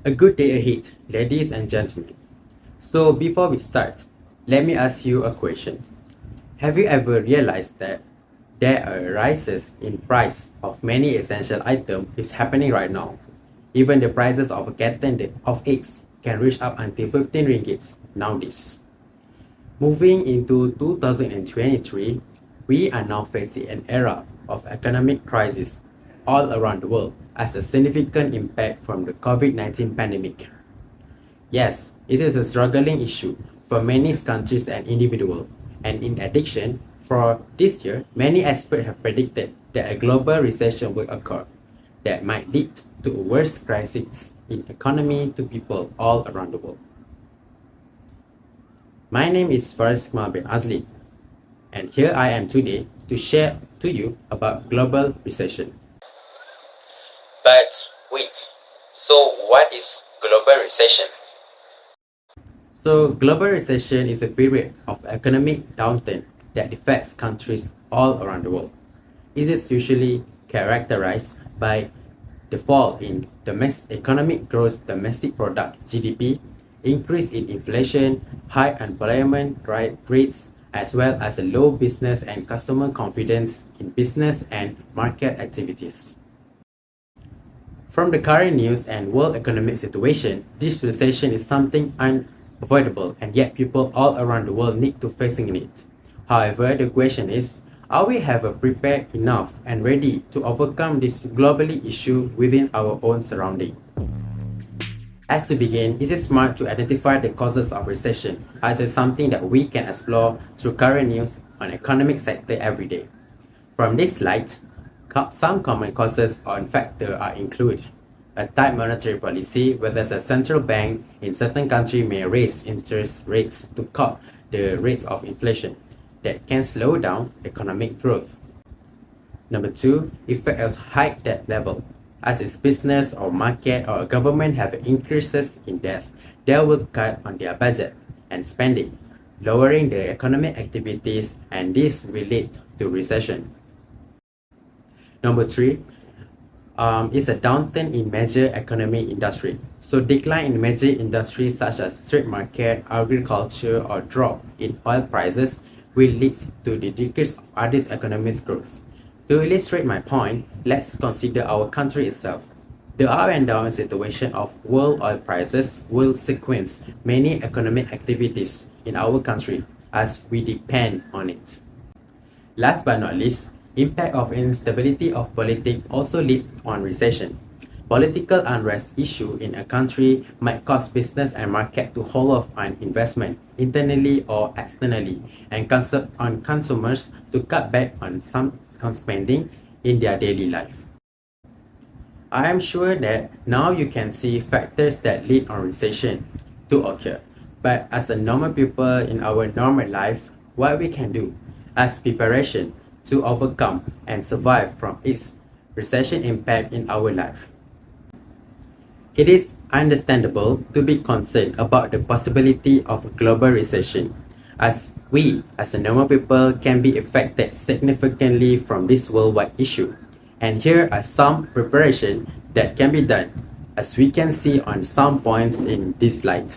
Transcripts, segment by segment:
A good day ahead, ladies and gentlemen. So, before we start, let me ask you a question. Have you ever realized that there are rises in price of many essential items is happening right now? Even the prices of a carton of eggs can reach up until 15 ringgits nowadays. Moving into 2023, we are now facing an era of economic crisis all around the world as a significant impact from the COVID-19 pandemic. Yes, it is a struggling issue for many countries and individuals, and in addition, for this year, many experts have predicted that a global recession will occur that might lead to a worse crisis in economy to people all around the world. My name is Faris Ikmal Bin Azlin, and here I am today to share to you about global recession. But wait, so what is global recession? So, global recession is a period of economic downturn that affects countries all around the world. It is usually characterized by the fall in economic gross domestic product (GDP), increase in inflation, high unemployment rates, as well as a low business and customer confidence in business and market activities. From the current news and world economic situation, this recession is something unavoidable, and yet people all around the world need to facing it. However, the question is, are we prepared enough and ready to overcome this globally issue within our own surrounding? As to begin, it is smart to identify the causes of recession, as it's something that we can explore through current news on economic sector every day. From this slide, some common causes or factors are included. A tight monetary policy, where a central bank in certain countries may raise interest rates to curb the rates of inflation that can slow down economic growth. Number two, effect of high debt level. As its business or market or government have increases in debt, they will cut on their budget and spending, lowering their economic activities, and this will lead to recession. Number three, is a downturn in major economy industry. So decline in major industries such as trade market, agriculture, or drop in oil prices will lead to the decrease of other economic growth. To illustrate my point, let's consider our country itself. The up and down situation of world oil prices will sequence many economic activities in our country as we depend on it. Last but not least, impact of instability of politics also lead on recession. Political unrest issue in a country might cause business and market to hold off on investment internally or externally, and on consumers to cut back on spending in their daily life. I am sure that now you can see factors that lead on recession to occur. But as a normal people in our normal life, what we can do as preparation to overcome and survive from its recession impact in our life. It is understandable to be concerned about the possibility of a global recession, as we as a normal people can be affected significantly from this worldwide issue. And here are some preparation that can be done, as we can see on some points in this slide.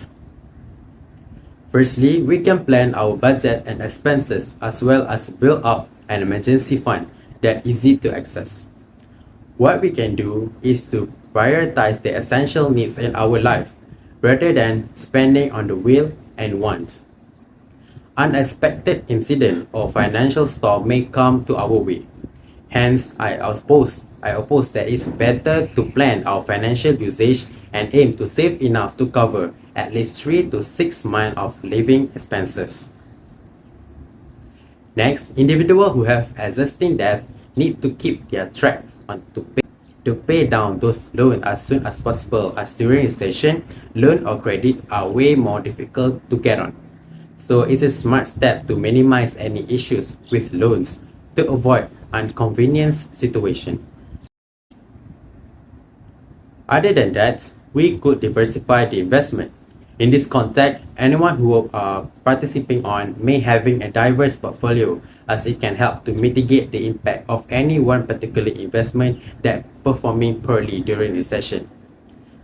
Firstly, we can plan our budget and expenses, as well as build up an emergency fund that is easy to access. What we can do is to prioritize the essential needs in our life rather than spending on the will and wants. Unexpected incident or financial storm may come to our way. Hence, I oppose that it's better to plan our financial usage and aim to save enough to cover at least 3 to 6 months of living expenses. Next, individuals who have existing debt need to keep their track on to pay down those loans as soon as possible, as during recession, loan or credit are way more difficult to get on. So it's a smart step to minimize any issues with loans to avoid inconvenience situation. Other than that, we could diversify the investment. In this context, anyone who are participating on may having a diverse portfolio, as it can help to mitigate the impact of any one particular investment that performing poorly during recession.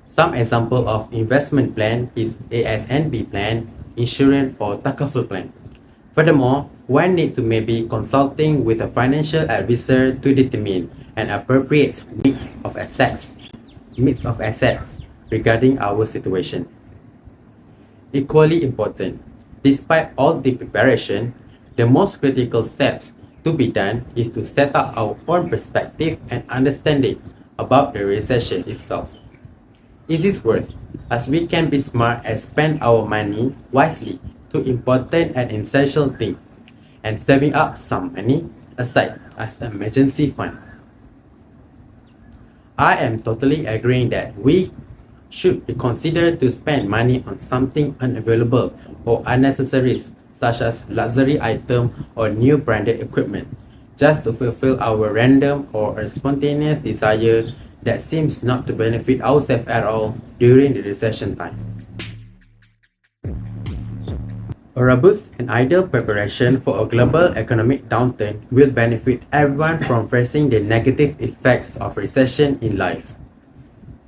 Some example of investment plan is ASNB plan, insurance or takaful plan. Furthermore, one need to maybe consulting with a financial advisor to determine an appropriate mix of assets regarding our situation. Equally important, despite all the preparation, the most critical steps to be done is to set up our own perspective and understanding about the recession itself. Is this worth, as we can be smart and spend our money wisely to important and essential things, and saving up some money aside as an emergency fund. I am totally agreeing that we should be considered to spend money on something unavailable or unnecessary such as luxury item or new branded equipment just to fulfill our random or a spontaneous desire that seems not to benefit ourselves at all during the recession time. A robust and ideal preparation for a global economic downturn will benefit everyone from facing the negative effects of recession in life.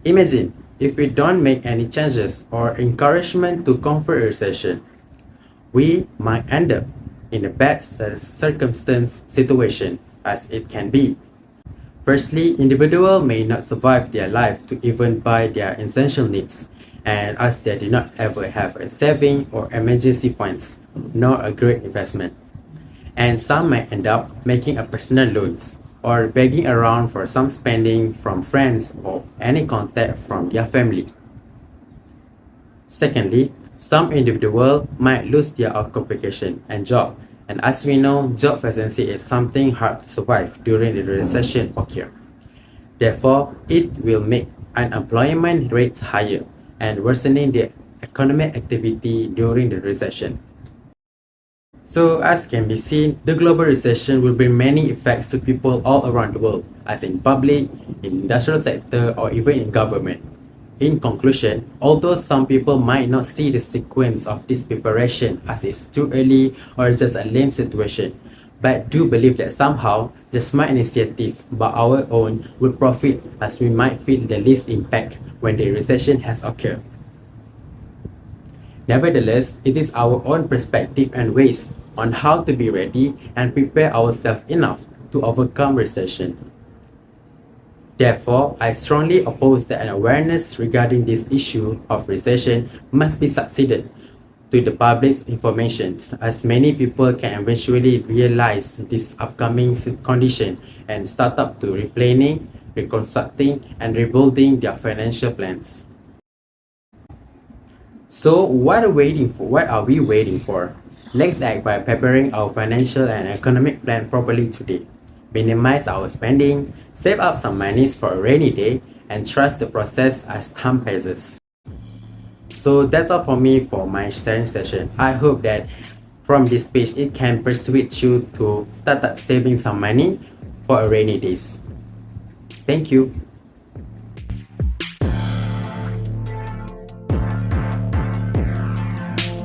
Imagine if we don't make any changes or encouragement to comfort a recession, we might end up in a bad circumstance situation as it can be. Firstly, individuals may not survive their life to even buy their essential needs, and as they do not ever have a saving or emergency funds, nor a great investment. And some might end up making a personal loans or begging around for some spending from friends or any contact from their family. Secondly, some individuals might lose their occupation and job, and as we know, job vacancy is something hard to survive during the recession occur. Therefore, it will make unemployment rates higher and worsening the economic activity during the recession. So as can be seen, the global recession will bring many effects to people all around the world, as in public, in industrial sector, or even in government. In conclusion, although some people might not see the sequence of this preparation as it's too early or just a lame situation, but do believe that somehow the smart initiative by our own will profit as we might feel the least impact when the recession has occurred. Nevertheless, it is our own perspective and ways on how to be ready and prepare ourselves enough to overcome recession. Therefore, I strongly oppose that an awareness regarding this issue of recession must be succeeded to the public's information, as many people can eventually realize this upcoming condition and start up to replanning, reconstructing, and rebuilding their financial plans. So what are we waiting for? Let's act by preparing our financial and economic plan properly today. Minimize our spending, save up some money for a rainy day, and trust the process as time passes. So that's all for me for my sharing session. I hope that from this page it can persuade you to start saving some money for a rainy days. Thank you.